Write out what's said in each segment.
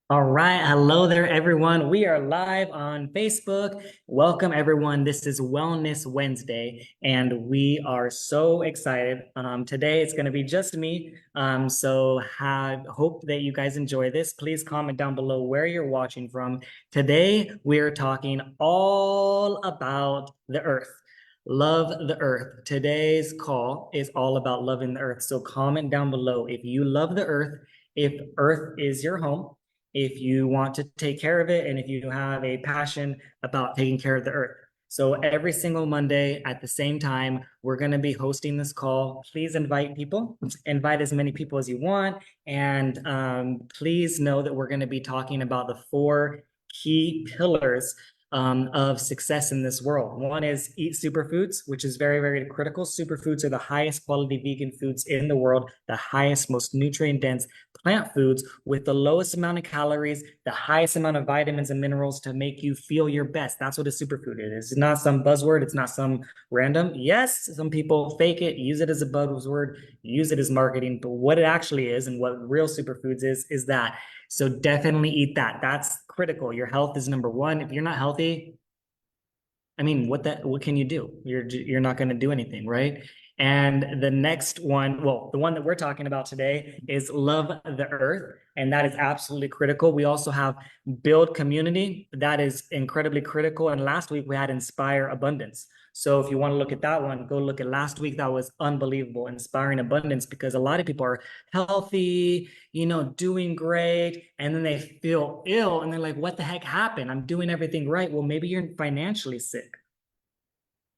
All right. Hello there, everyone. We are live on Facebook. Welcome, everyone. This is Wellness Wednesday, and we are so excited. Today, it's going to be just me. Hope that you guys enjoy this. Please comment down below where you're watching from. Today, we're talking all about the earth. Love the earth. Today's call is all about loving the earth. So comment down below if you love the earth, if earth is your home, if you want to take care of it, and if you have a passion about taking care of the earth. So every single Monday at the same time, we're going to be hosting this call. Please invite people, invite as many people as you want. And please know that we're going to be talking about the four key pillars of success in this world. One is eat superfoods, which is very, very critical. Superfoods are the highest quality vegan foods in the world, the highest, most nutrient dense plant foods with the lowest amount of calories, the highest amount of vitamins and minerals to make you feel your best. That's what a superfood is. It's not some buzzword. It's not some random. Yes, some people fake it, use it as a buzzword, use it as marketing, but what it actually is and what real superfoods is that. So definitely eat that. That's critical. Your health is number one. If you're not healthy, I mean, what can you do? You're not going to do anything, right? And the next one, well, the one that we're talking about today is love the earth, and that is absolutely critical. We also have build community. That is incredibly critical. And last week we had inspire abundance. So if you want to look at that one, go look at last week. That was unbelievable, inspiring abundance, because a lot of people are healthy, doing great, and then they feel ill and they're like, what the heck happened? I'm doing everything right. Well, maybe you're financially sick.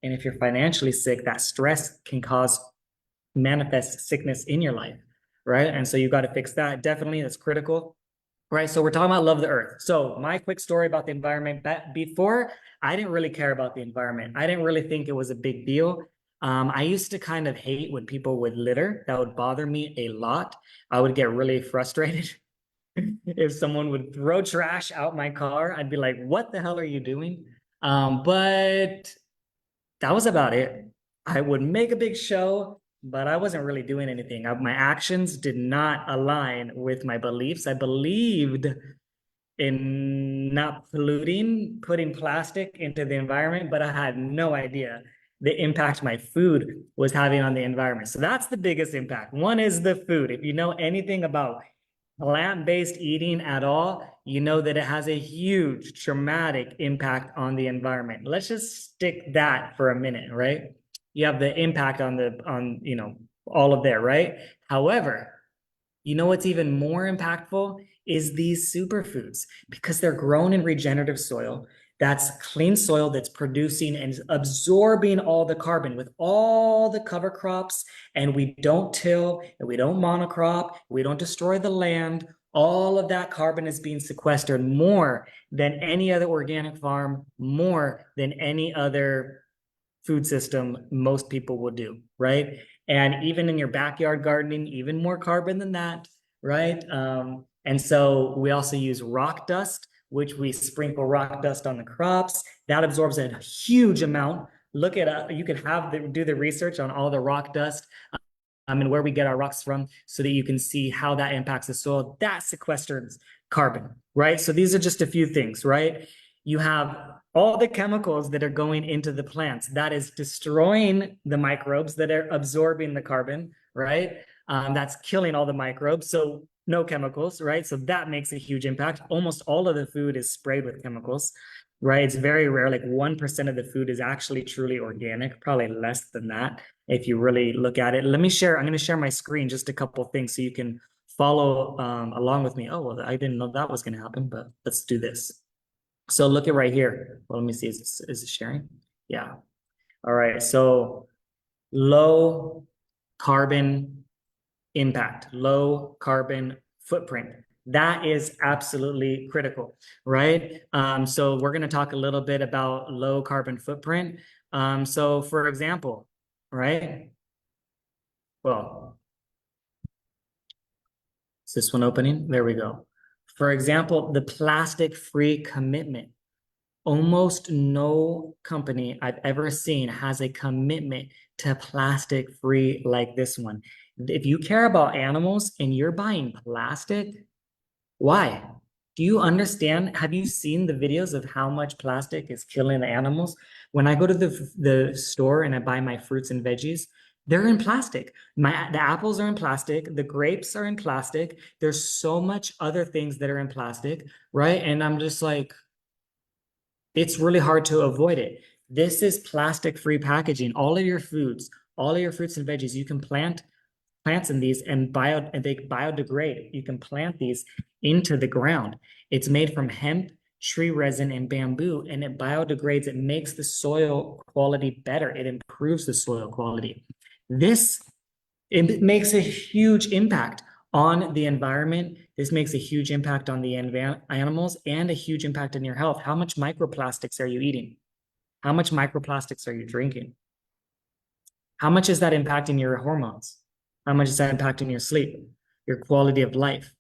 And if you're financially sick, that stress can cause manifest sickness in your life, right? And so you got to fix that. Definitely, that's critical. Right. So we're talking about love the earth. So my quick story about the environment. Before, I didn't really care about the environment. I didn't really think it was a big deal. I used to kind of hate when people would litter. That would bother me a lot. I would get really frustrated if someone would throw trash out my car. I'd be like, what the hell are you doing? But that was about it. I would make a big show, but I wasn't really doing anything. My actions did not align with my beliefs. I believed in not polluting, putting plastic into the environment, but I had no idea the impact my food was having on the environment. So that's the biggest impact. One is the food. If you know anything about plant-based eating at all, you know that it has a huge traumatic impact on the environment. Let's just stick that for a minute, right? You have the impact on all of there, right? However, you know what's even more impactful is these superfoods, because they're grown in regenerative soil. That's clean soil that's producing and absorbing all the carbon with all the cover crops. And we don't till and we don't monocrop, we don't destroy the land. All of that carbon is being sequestered more than any other organic farm, more than any other food system most people will do, right? And even in your backyard gardening, even more carbon than that, right? And so we also use rock dust, which we sprinkle rock dust on the crops. That absorbs a huge amount. Look at you could do the research on all the rock dust and where we get our rocks from, so that you can see how that impacts the soil. That sequesters carbon, right? So these are just a few things, right? You have all the chemicals that are going into the plants that is destroying the microbes that are absorbing the carbon, right? That's killing all the microbes. So no chemicals, right? So that makes a huge impact. Almost all of the food is sprayed with chemicals, right? It's very rare. Like 1% of the food is actually truly organic, probably less than that if you really look at it. Let me share. I'm going to share my screen, just a couple of things so you can follow along with me. Oh, well, I didn't know that was going to happen, but let's do this. So look at right here. Well, let me see. Is it sharing? Yeah. All right. So low carbon impact, low carbon footprint. That is absolutely critical, right? So we're going to talk a little bit about low carbon footprint. So for example, right? Well, is this one opening? There we go. For example, the plastic-free commitment. Almost no company I've ever seen has a commitment to plastic free like this one. If you care about animals and you're buying plastic, why? Do you understand? Have you seen the videos of how much plastic is killing the animals? When I go to the store and I buy my fruits and veggies, they're in plastic. The apples are in plastic, the grapes are in plastic. There's so much other things that are in plastic, right? And I'm just like, it's really hard to avoid it. This is plastic-free packaging. All of your foods, all of your fruits and veggies, you can plant plants in these and they biodegrade. You can plant these into the ground. It's made from hemp, tree resin, and bamboo, and it biodegrades. It makes the soil quality better. It improves the soil quality. This it makes a huge impact on the environment. This makes a huge impact on the animals and a huge impact on your health. How much microplastics are you eating? How much microplastics are you drinking? How much is that impacting your hormones? How much is that impacting your sleep, your quality of life,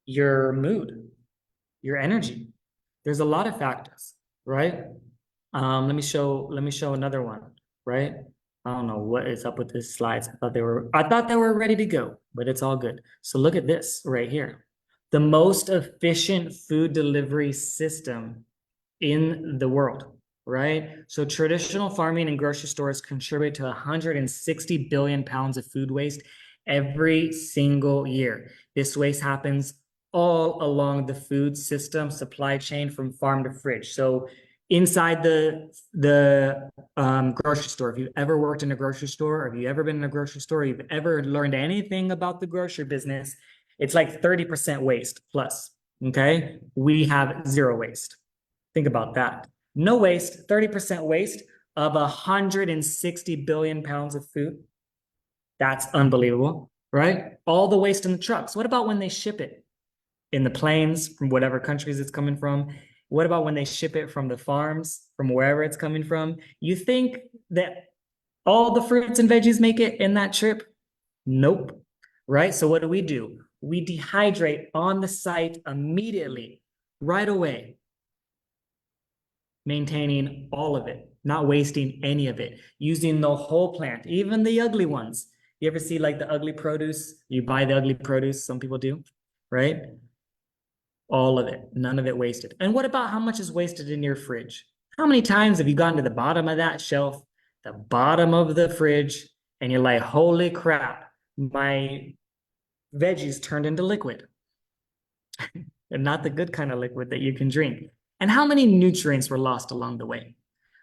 your mood, your energy? There's a lot of factors, right? Let me show another one, right? I don't know what is up with these slides. I thought they were ready to go, but it's all good. So look at this right here. The most efficient food delivery system in the world, right? So traditional farming and grocery stores contribute to 160 billion pounds of food waste every single year. This waste happens all along the food system supply chain from farm to fridge. So inside the grocery store, if you've ever worked in a grocery store, or if you've ever been in a grocery store, you've ever learned anything about the grocery business, it's like 30% waste plus. Okay, we have zero waste. Think about that. No waste, 30% waste of 160 billion pounds of food. That's unbelievable, right? All the waste in the trucks. What about when they ship it in the planes from whatever countries it's coming from? What about when they ship it from the farms, from wherever it's coming from? You think that all the fruits and veggies make it in that trip? Nope. Right? So what do? We dehydrate on the site immediately, right away, maintaining all of it, not wasting any of it, using the whole plant, even the ugly ones. You ever see like the ugly produce? You buy the ugly produce, some people do, right? All of it, none of it wasted. And what about how much is wasted in your fridge? How many times have you gotten to the bottom of that shelf, the bottom of the fridge, and you're like, holy crap, my veggies turned into liquid, and not the good kind of liquid that you can drink. And how many nutrients were lost along the way,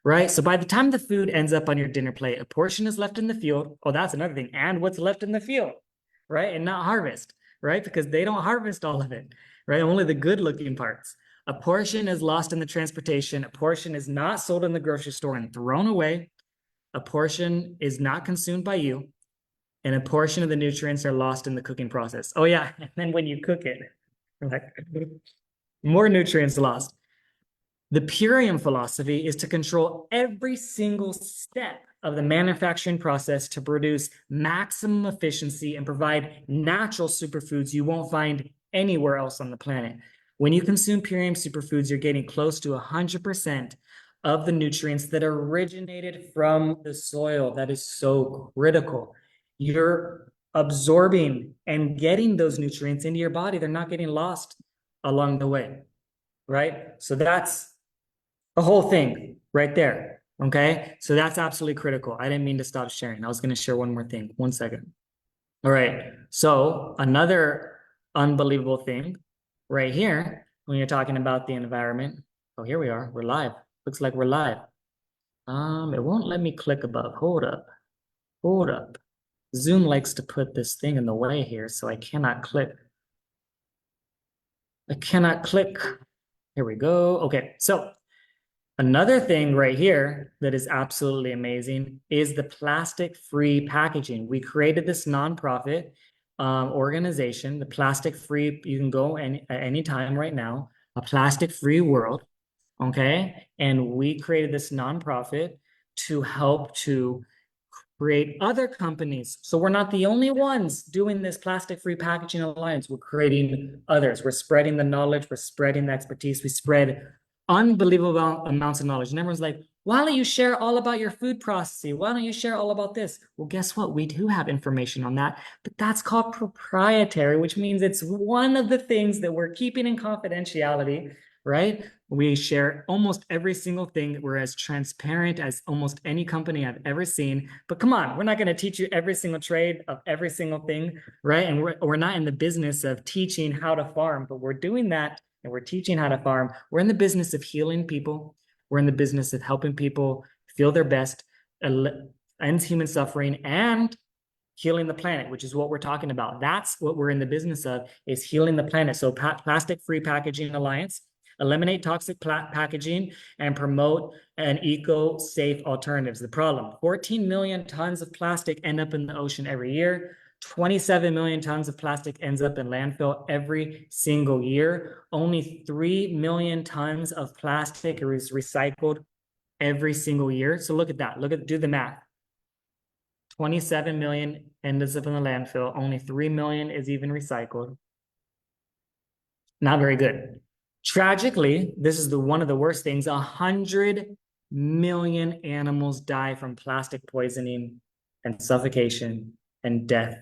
right? So by the time the food ends up on your dinner plate, a portion is left in the field. Oh, that's another thing. And what's left in the field, right? And not harvest, right? Because they don't harvest all of it, right? Only the good looking parts. A portion is lost in the transportation. A portion is not sold in the grocery store and thrown away. A portion is not consumed by you. And a portion of the nutrients are lost in the cooking process. Oh yeah, and then when you cook it, like, more nutrients lost. The Purium philosophy is to control every single step of the manufacturing process to produce maximum efficiency and provide natural superfoods you won't find anywhere else on the planet. When you consume Purium superfoods, you're getting close to 100% of the nutrients that originated from the soil. That is so critical. You're absorbing and getting those nutrients into your body. They're not getting lost along the way, right? So that's the whole thing right there. Okay. So that's absolutely critical. I didn't mean to stop sharing. I was going to share one more thing. 1 second. All right. So another unbelievable thing right here, when you're talking about the environment. Oh, here we are. We're live. Looks like we're live. It won't let me click above. Hold up. Hold up. Zoom likes to put this thing in the way here, so I cannot click. I cannot click. Here we go. Okay. So another thing right here that is absolutely amazing is the plastic-free packaging. We created this nonprofit organization, the plastic-free, you can go at any time right now, a plastic-free world, okay? And we created this nonprofit to help to create other companies. So we're not the only ones doing this plastic-free packaging alliance. We're creating others. We're spreading the knowledge. We're spreading the expertise. We spread unbelievable amounts of knowledge. And everyone's like, Why don't you share all about your food processing? Why don't you share all about this? Well, guess what? We do have information on that, but that's called proprietary, which means it's one of the things that we're keeping in confidentiality, right? We share almost every single thing. We're as transparent as almost any company I've ever seen. But come on, we're not going to teach you every single trade of every single thing, right? And we're not in the business of teaching how to farm, but we're doing that and we're teaching how to farm. We're in the business of healing people. We're in the business of helping people feel their best, ends human suffering, and healing the planet, which is what we're talking about. That's what we're in the business of, is healing the planet. So Plastic-Free Packaging Alliance, eliminate toxic packaging and promote an eco-safe alternatives. The problem, 14 million tons of plastic end up in the ocean every year. 27 million tons of plastic ends up in landfill every single year. Only 3 million tons of plastic is recycled every single year. So look at that. Do the math. 27 million ends up in the landfill. Only 3 million is even recycled. Not very good. Tragically, this is one of the worst things. 100 million animals die from plastic poisoning and suffocation and death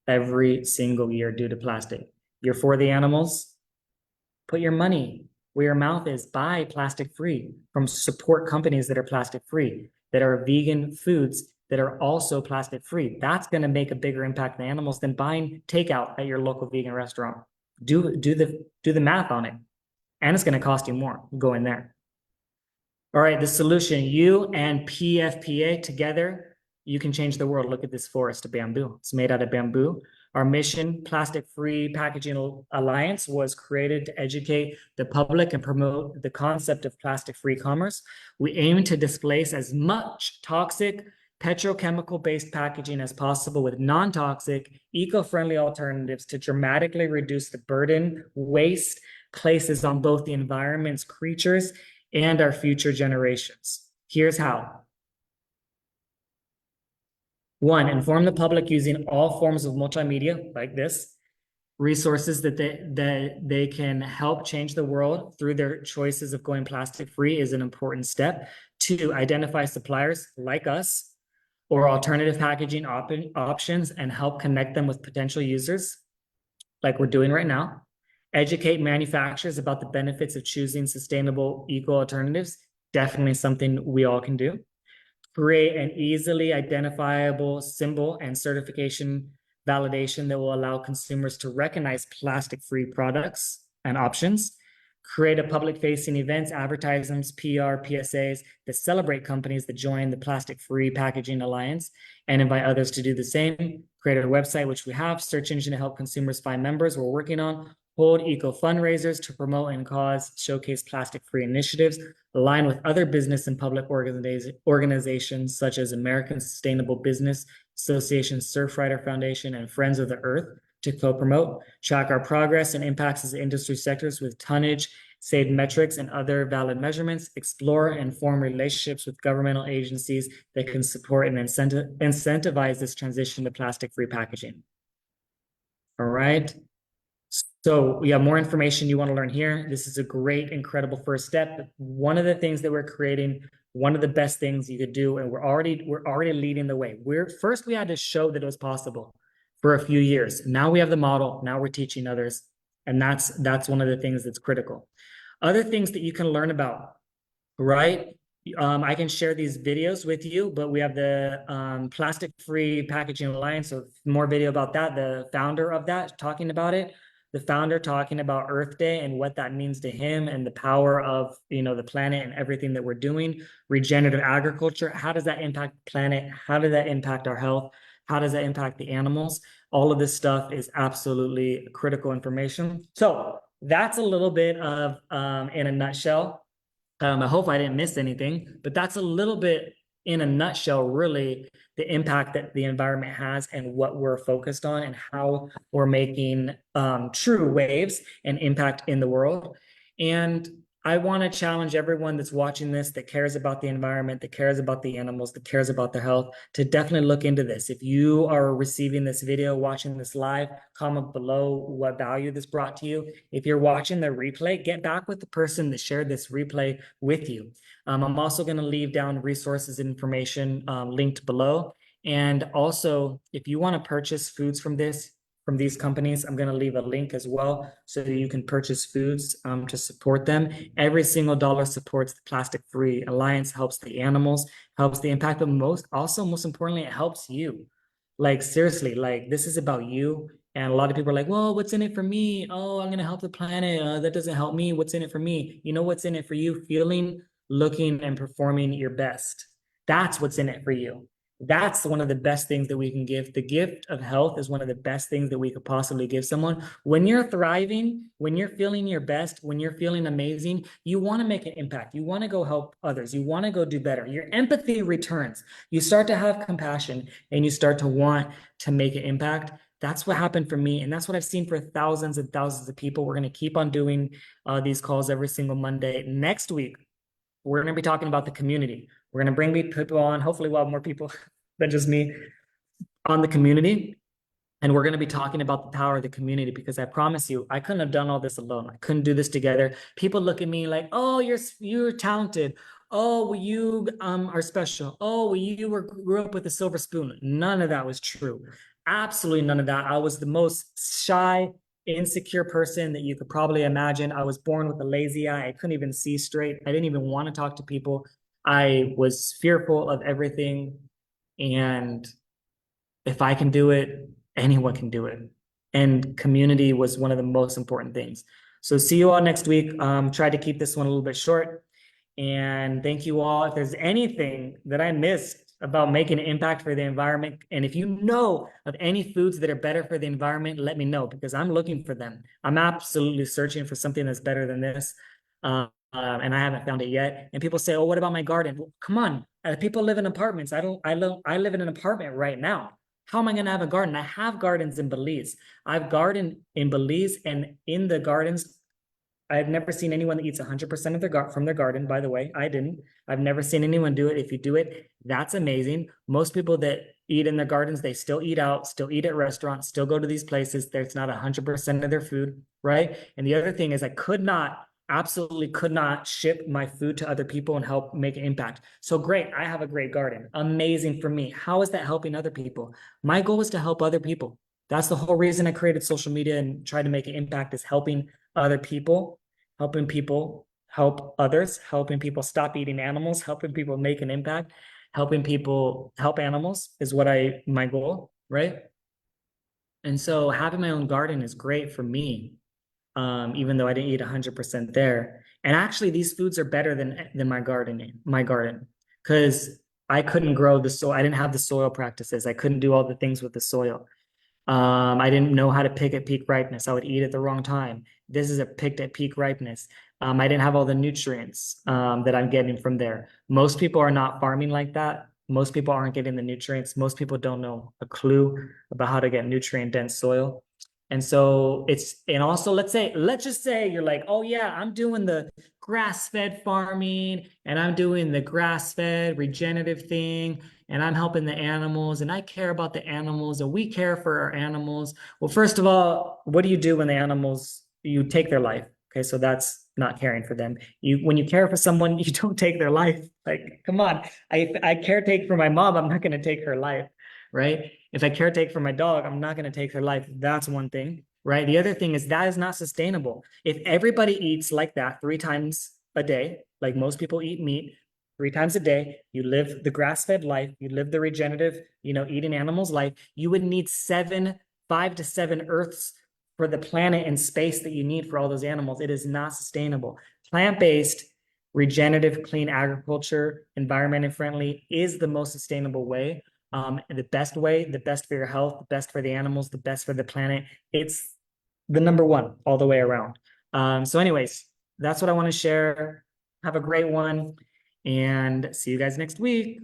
every single year due to plastic. You're for the animals? Put your money where your mouth is. Buy plastic free from support companies that are plastic free, that are vegan foods that are also plastic free. That's going to make a bigger impact on animals than buying takeout at your local vegan restaurant. Do the math on it. And it's going to cost you more. Go in there. All right, the solution, you and PFPA together, you can change the world. Look at this forest of bamboo. It's made out of bamboo. Our mission, Plastic-Free Packaging Alliance, was created to educate the public and promote the concept of plastic-free commerce. We aim to displace as much toxic petrochemical-based packaging as possible with non-toxic, eco-friendly alternatives to dramatically reduce the burden, waste, places on both the environment's creatures and our future generations. Here's how. One, inform the public using all forms of multimedia like this, resources that they can help change the world through their choices of going plastic free is an important step. Two, identify suppliers like us or alternative packaging options and help connect them with potential users like we're doing right now. Educate manufacturers about the benefits of choosing sustainable eco alternatives. Definitely something we all can do. Create an easily identifiable symbol and certification validation that will allow consumers to recognize plastic-free products and options. Create a public-facing events, advertisements, PR, PSAs that celebrate companies that join the Plastic-Free Packaging Alliance and invite others to do the same. Create a website, which we have, search engine to help consumers find members we're working on. Hold eco fundraisers to promote and showcase plastic-free initiatives. Align with other business and public organizations such as American Sustainable Business Association, Surfrider Foundation, and Friends of the Earth to co-promote. Track our progress and impacts as industry sectors with tonnage, saved metrics, and other valid measurements. Explore and form relationships with governmental agencies that can support and incentivize this transition to plastic-free packaging. All right. So we have more information you want to learn here. This is a great, incredible first step. One of the things that we're creating, one of the best things you could do, and we're already leading the way. First we had to show that it was possible for a few years. Now we have the model. Now we're teaching others, and that's one of the things that's critical. Other things that you can learn about, right? I can share these videos with you, but we have the Plastic-Free Packaging Alliance, so more video about that. The founder of that talking about it. The founder talking about Earth Day and what that means to him and the power of, the planet and everything that we're doing. Regenerative agriculture, how does that impact the planet? How does that impact our health? How does that impact the animals? All of this stuff is absolutely critical information. So that's a little bit of, in a nutshell. I hope I didn't miss anything, but that's a little bit in a nutshell, really, the impact that the environment has and what we're focused on and how we're making true waves and impact in the world. And I want to challenge everyone that's watching this that cares about the environment, that cares about the animals, that cares about their health, to definitely look into this. If you are receiving this video, watching this live, comment below what value this brought to you. If you're watching the replay, get back with the person that shared this replay with you. I'm also going to leave down resources and information linked below. And also, if you want to purchase foods from these companies, I'm going to leave a link as well so that you can purchase foods to support them. Every single dollar supports the Plastic Free Alliance, helps the animals, helps the impact, but most importantly, it helps you. Like seriously, like this is about you. And a lot of people are like, well, what's in it for me? Oh, I'm going to help the planet. That doesn't help me. What's in it for me? You know what's in it for you? Feeling, looking, and performing your best. That's what's in it for you. That's one of the best things that we can give. The gift of health is one of the best things that we could possibly give someone. When you're thriving, when you're feeling your best, when you're feeling amazing, you want to make an impact. You want to go help others. You want to go do better. Your empathy returns. You start to have compassion and you start to want to make an impact. That's what happened for me. And that's what I've seen for thousands and thousands of people. We're going to keep on doing these calls every single Monday. Next week, we're going to be talking about the community. We're going to bring people on. Hopefully, we'll have more people than just me on the community. And we're going to be talking about the power of the community because I promise you, I couldn't have done all this alone. I couldn't do this together. People look at me like, oh, you're talented. Oh, well, you are special. Oh, well, grew up with a silver spoon. None of that was true. Absolutely none of that. I was the most shy, insecure person that you could probably imagine. I was born with a lazy eye. I couldn't even see straight. I didn't even want to talk to people. I was fearful of everything. And if I can do it, anyone can do it. And community was one of the most important things. So see you all next week. Try to keep this one a little bit short. And thank you all. If there's anything that I missed about making an impact for the environment, and if you know of any foods that are better for the environment, let me know because I'm looking for them. I'm absolutely searching for something that's better than this. And I haven't found it yet. And people say, "Oh, what about my garden?" Well, come on, people live in apartments. I don't. I live in an apartment right now. How am I going to have a garden? I have gardens in Belize. I've gardened in Belize, and in the gardens, I've never seen anyone that eats 100% of from their garden, by the way. I didn't. I've never seen anyone do it. If you do it, that's amazing. Most people that eat in their gardens, they still eat out, still eat at restaurants, still go to these places. There's not 100% of their food, right? And the other thing is absolutely could not ship my food to other people and help make an impact. So great, I have a great garden. Amazing for me. How is that helping other people? My goal is to help other people. That's the whole reason I created social media and tried to make an impact is helping other people, helping people help others, helping people stop eating animals, helping people make an impact, helping people help animals is my goal, right? And so having my own garden is great for me, even though I didn't eat 100% there. And actually, these foods are better than my garden, because I couldn't grow the soil. I didn't have the soil practices. I couldn't do all the things with the soil. I didn't know how to pick at peak ripeness. I would eat at the wrong time. This is a picked at peak ripeness. I didn't have all the nutrients that I'm getting from there. Most people are not farming like that. Most people aren't getting the nutrients. Most people don't know a clue about how to get nutrient dense soil. And so and also let's just say you're like, oh yeah, I'm doing the grass-fed farming and I'm doing the grass-fed regenerative thing and I'm helping the animals and I care about the animals and we care for our animals. Well, first of all, what do you do when you take their life? Okay, so that's not caring for them. When you care for someone, you don't take their life. Like, come on. I caretake for my mom, I'm not going to take her life, right? If I caretake for my dog, I'm not going to take her life. That's one thing, right? The other thing is that is not sustainable. If everybody eats like that 3 times a day, like most people eat meat 3 times a day, you live the grass-fed life, you live the regenerative, eating animals life, you would need 5 to 7 Earths for the planet and space that you need for all those animals. It is not sustainable. Plant-based, regenerative, clean agriculture, environmentally friendly is the most sustainable way. The best way, the best for your health, the best for the animals, the best for the planet. It's the number one all the way around. So anyways, that's what I want to share. Have a great one and see you guys next week.